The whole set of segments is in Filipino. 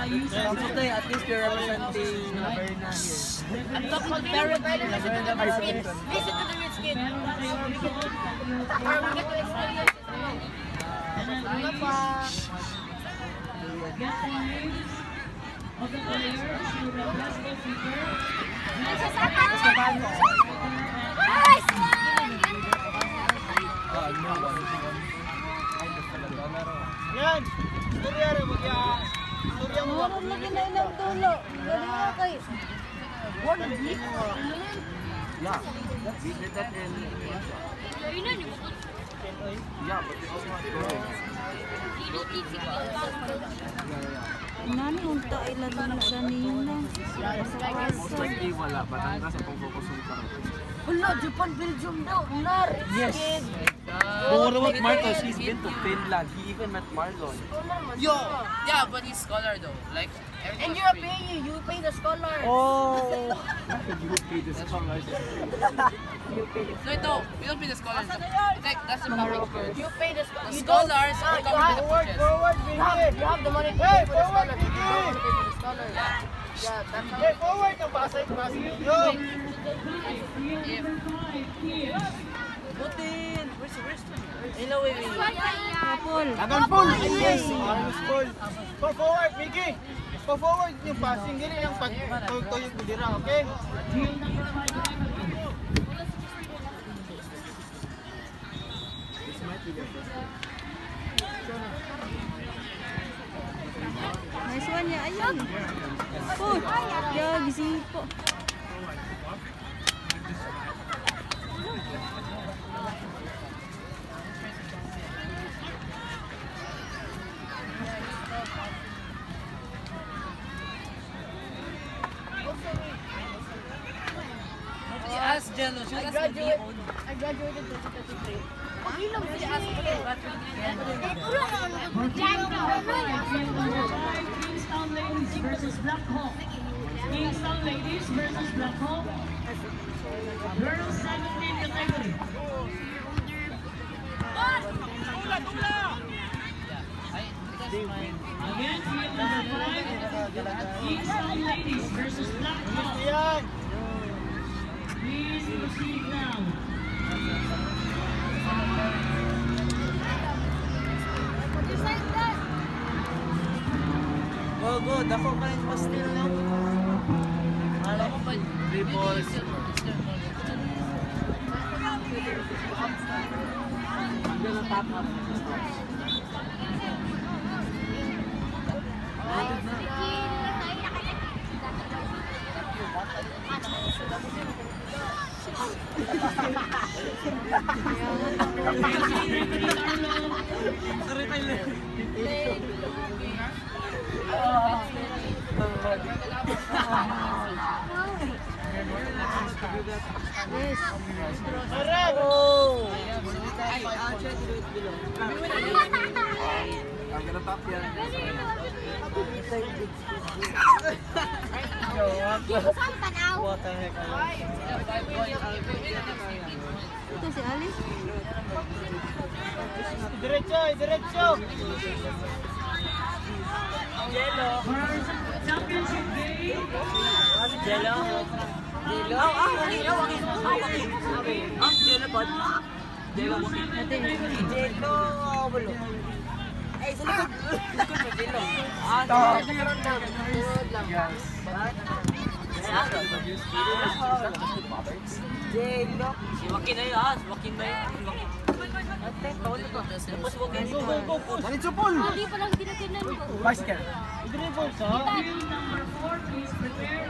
Today, at least you're representing Laverna here. I'm talking to the parents. Listen to the rich kid. Listen to the rich kid. We get to experience. Ano pa? Of the players to the best goalkeeper. Nice one! Yan! Istorya rin mo kaya. Istorya mo. Meron lagi na ilang tulo. Galing nga kay. Yeah, we did that in Asia. Yeah, but it was not good. Nani unta ilan na ganina. Most likely wala, Batangas ang pang-focus ng parang. Hello, Japan, Belgium daw. Nar! Yes! What about Marcos? He's been to Finland. He even met Marlon. Yo! Yeah, but he's scholar though. Like And everything's you're free. paying you pay the scholar. Oh! You pay this scholars. No, ito, we don't pay the scholars. Okay, that's the public good. You pay the scholar. The scholars will You come with the have, coaches. you have the money to pay for the scholar. You don't have to pay for the scholar. Yeah, that's how it Forward ng pasay. Yo! Putin! Where's Hello, baby. Kapol. Agan Paul! Yes! Carlos Paul! Go forward, Mickey! Go forward yung passing. Gini yung pag-toyo ko dira, okay? Nice one niya. Ayun. Oh, yeah, gising po. He asked Jello, she asked me own. I graduated 2023. He asked me to Kingstown Ladies versus Black Hawk. Kingstown Ladies versus Black Hawk. Girls 17 category. Again, field number 5. Kingstown Ladies versus Black Hawk. Yan! Please proceed now. Go, go! Dako ka rin pa still, no? Alam mo ba? 3 balls. Gonna top up. Sorry tayo. Yes. Oh! Ay, I'll try to do it below. I'm gonna top yan. What the heck? Ito si Alice. Diretso, diretso! Jello! Championship game. Jello! Jello! Jello ba? Jello ba? Jello! Walo. Ay, sa likod. Likod mo, Jello. Meron lang. Meron lang. Jello! Si Joaquin na yun, si Joaquin ba yun? Ate, tawal ito. Tapos Joaquin ito. Ganito po! Hindi pa lang tinatinan ko. Basket! Dribble sa? Field number 4, please prepare.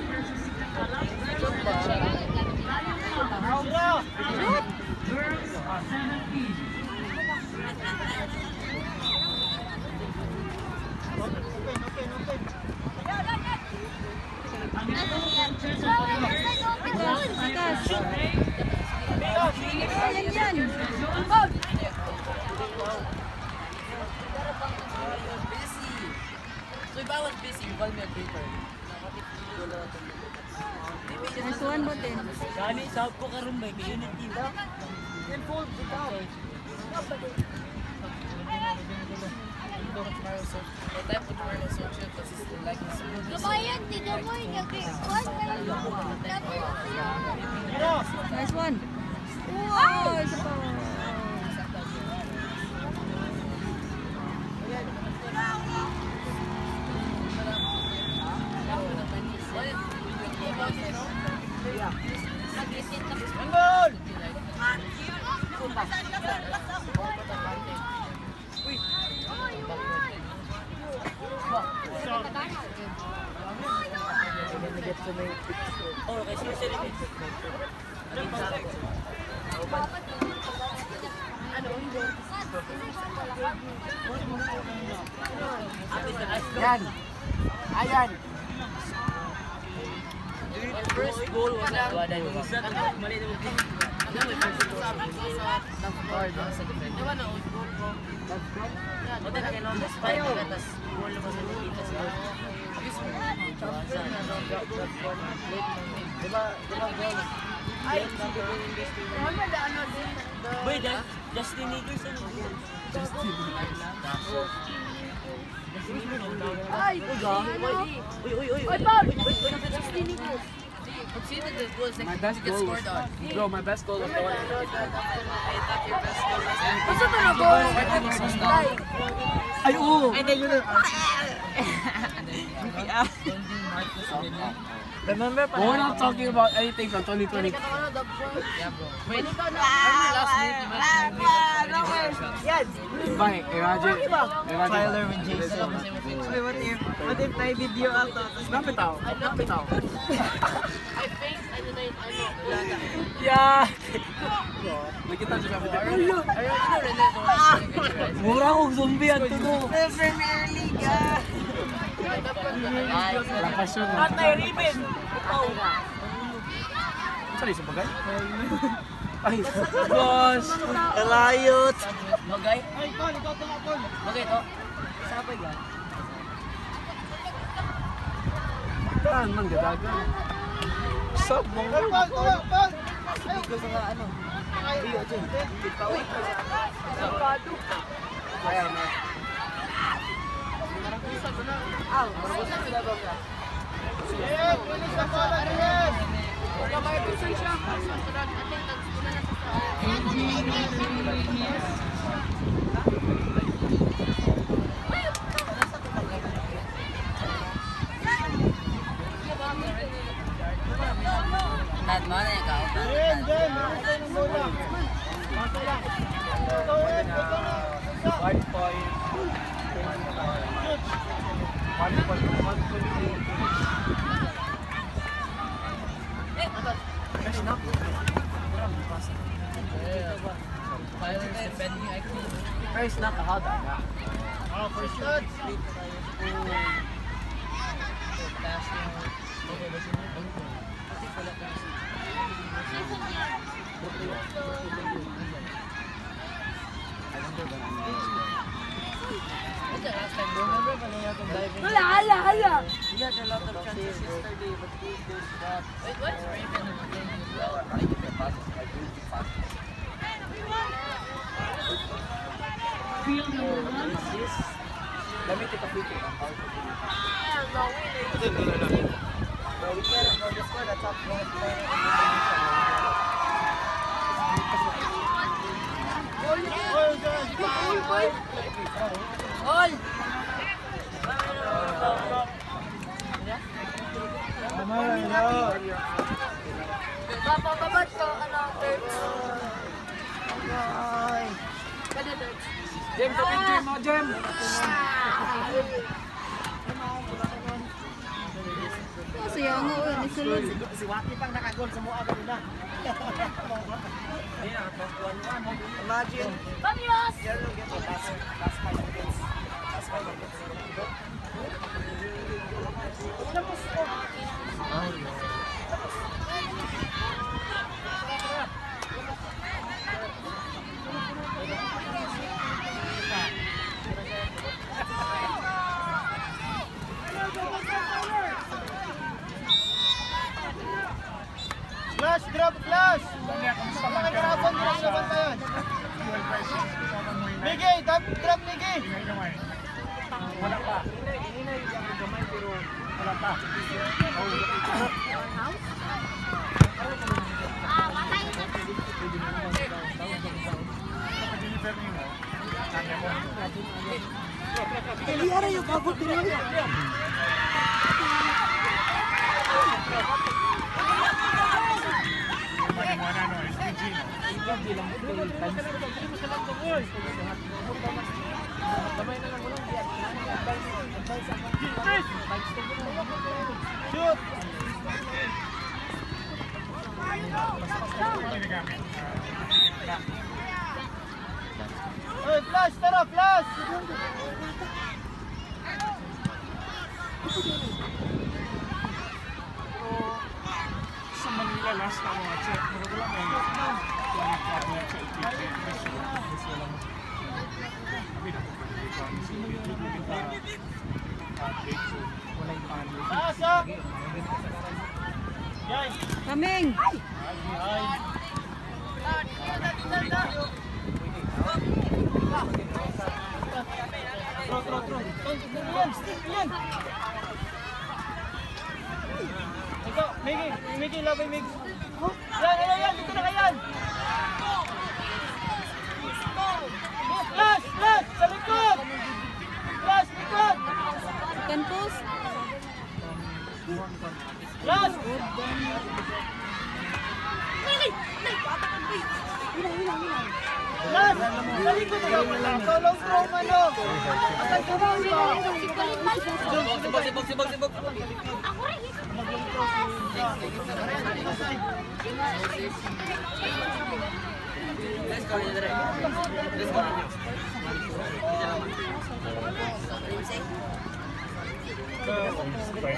Versus Girls 17. Ang ito coaches of the Takas. Yan, yan. Busy. So if I was busy, you call me a traitor. Nice one, Botin. Gani, sahab ko karoon ba? May unit team. Yan, fold. Ikaw. type of Marlo social because it's like it's Lumayan, di gamoy niya. Nice one. Wow, isa pa. Oh, kasi sila ni. Yan. Ayan. Our first goal was at Guadan. Isa ka mali na mo. O tayo kay London Spike tapos goal mo sa dito sa. Diba goal? Boy, Justin Eagles ang Ay, Uy, Justin Eagles. Consider the goals like My best you get goal. scored on. Bro, my best goal was the one. I thought your best goal was Basta ito na goal. Ay, oo! And then yun Remember pa? We're not talking about anything from 2020. Yeah, bro. Wait, last minute you mentioned Yan! Bye, imagine. Tyler and Jason. Uy, what if na-video ako? Napitaw. I faked, ano na yun, Yeah! Nakita siya kapitid. Mura akong zombie at tugo. Premier League ah! Lakas yun. At may ribbon! Oh! Saan yung sabagay? Ay, boss! Alayot! Bagay? Bagay to? Sabay ka? Saan man gadaga? Sab mo. Hindi ko sa ano. Iyo dyan. Uy! Kaya na. Aw! Marabos sila ba ka? Nad mana ya kau? Tyler is defending IQ. First na kahada. Hala. We had a lot of chances yesterday, but there's that. Wait, what's Raven? Field number 1. Let me take a picture. But we can't go this one, that's up to All! Babababad ko, ano, third. Ay! Pwede third. Jem, sa picture mo, Jem! Oh, siya nga ulan. Isulod. Si Waki pang nakagol sa mua kanina. Imagine. Pamios! Last 5 minutes. Last 5 minutes. Flash, drop, flash! Nagkarapon, drop naman pa yun. Miggy, drop, Miggy! Wala pa. Inay yung gamay pero wala pa. Kaya yung bagot din. Shoot! Hey, flash! Tara, flash! Sa Manila last na mga check, wala mo yung problem sa Taas, ah! Yan! Kaming! Yan! Ikaw, Miggy, labay Mig. Yan! Dito na kayan! Flash! Sa likod! Flash, likod! Second post. Flash! Flash! Sa likod na wala. Solong throw man, no? Agad ka ba? Sibog. Let's go, Lidre. Let's go.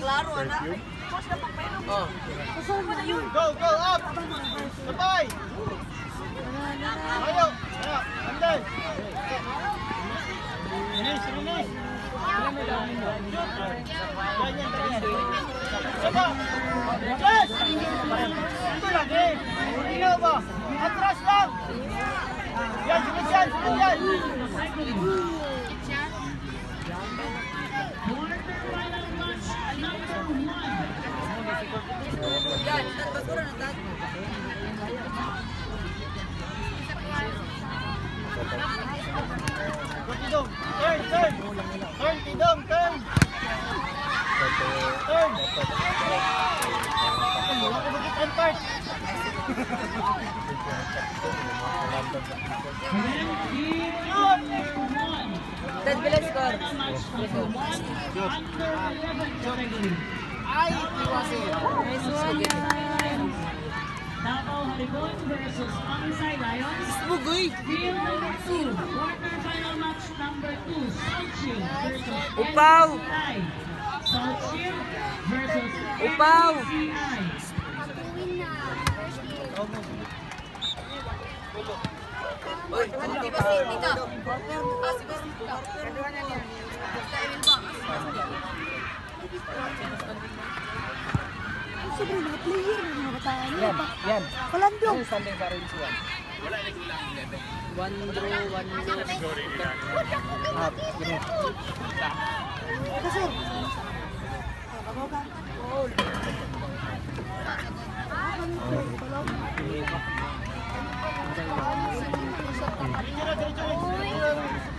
Klaro, anak. Oh. Go, up! Sabay! Ayaw! Anday! Release! Yan. Saba! Yes! Ito lagi! Tingnan ba? Atras lang! Yan, sunod yan! Quarterfinal match number 1. Yan, basura na tayo. Go, Tidong! Turn, Tidong! Turn! Wala ko mag-get part! Tad bilang score. Ay, tiwasin! Nice one yan. Davao Harigon versus Onside Lions. Bugoy. Field number 2. Quarterfinal match number 2. Southshield versus Upaw. NCI. Southshield versus Upaw. NCI. Uy, di ba si Tita? Si Basita. Basta Emil ba? Sobrang mga player ng mga bataan. Yan. Palandong. Standing sa rin siya. One draw. Gini. Kasi. Kabaw ka.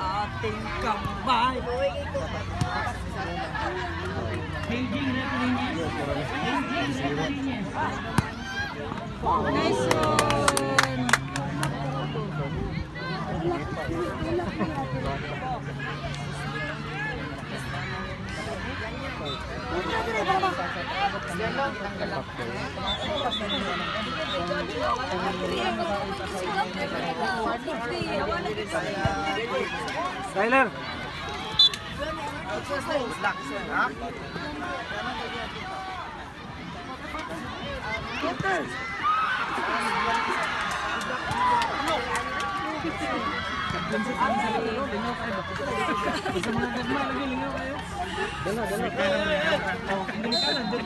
Ating kamay. Changing referees. Nice one. Tyler. Dala.